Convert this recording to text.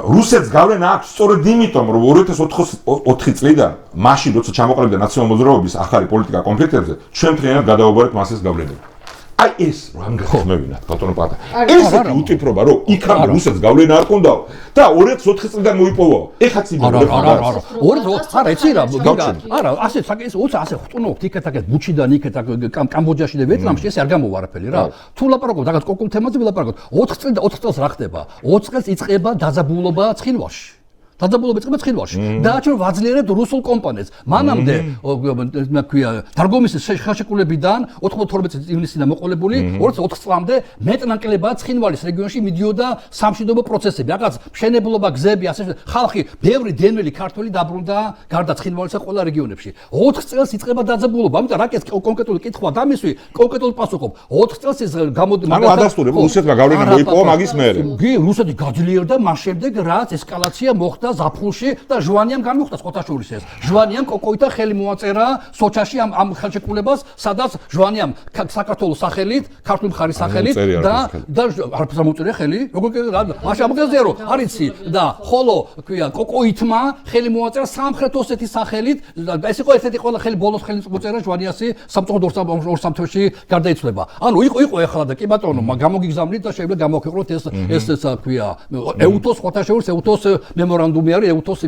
რუსეთს გავლენა აქვს სწორედ იმიტომ, რომ 2004 წლიდან, მაშინ როცა ჩამოყალიბდა ნაციონალ მოძრაობის ახალი პოლიტიკა კონფლიქტებზე, ჩვენ მთლიანად გადავაბარეთ მასის გავლენები. აი ეს რომ გახმევინა ბატონო პატა. ესეთი უტიფრობა რომ იქამდე რუსეთს გავლენა არ ქონდაო და 2004 წლიდან მოიპოვო. ეხაც იმედი არა 2004 არა ეცი რა არა ასე საკეს 20 ასე ხტუნობთ იქეთ ბუჩიდან იქეთ კამბოჯაში და ვიეტნამში ეს არ გამოვა არაფერი რა. თუ ლაპარაკობ რაღაც კოკულ თემაზე ვილაპარაკობ 4 წელს რა ხდება? 4 წელს იწყება დაძაბულობა ცხინვალში. დაძაბულობა იწყება ცხინვალში. დააჩვენ ვაძლიერებთ რუსულ კომპანიებს. მანამდე თქვია დარგომის ხელშეკრულებიდან 92 ივნისიდან მოყოლებული 2004 წლამდე მეტნაკლებად ცხინვალის რეგიონში მიდიოდა სამშვიდობო პროცესები. რაღაც მშენებლობა, გზები, ასე ხალხი, ბევრი დენველი ქართველი დაბრუნდა გარდა ცხინვალისა ყველა რეგიონებში. 4 წელს იწყება დაძაბულობა. ამიტომ რაკეთ კონკრეტული კითხვა დამისვი, კონკრეტული პასუხობ. 4 წელს ეს გამოდიოდა. ანუ ადასტურებ რუსეთმა გავლენა მოიპოვა მაგის მერე. კი, რუსეთი გაძლიერდა მას შემდეგ რაც ესკალაცია მოხდა ზაფხულში და ჟვანიამ განუხდა ხოთაშურის ეს. ჟვანიამ კოკოითა ხელი მოაწერა სოჩაში ამ ხელშეკრულებას, სადაც ჟვანიამ საქართველოს სახელით, ქართული მხარის სახელით და არაფერს არ მოწერია ხელი. როგორ მაშინ ამოგეძია რომ არიცი და ხოლო ქვია კოკოითმა ხელი მოაწერა სამხრეთ ოსეთის სახელით და ეს იყო ერთ-ერთი ყველა ხელი ბოლოს ხელი მოწერა ჟვანიასი სამწუხაროდ 2 თვეში გარდაიცვალა. ანუ იყო ეხლა და კი ბატონო გამოგიგზავნით და შეიძლება გამოვაქვეყნოთ ეს ქვია ეუთოს ხოთაშურის ეუთოს მემორანდუმი არის ეუთოს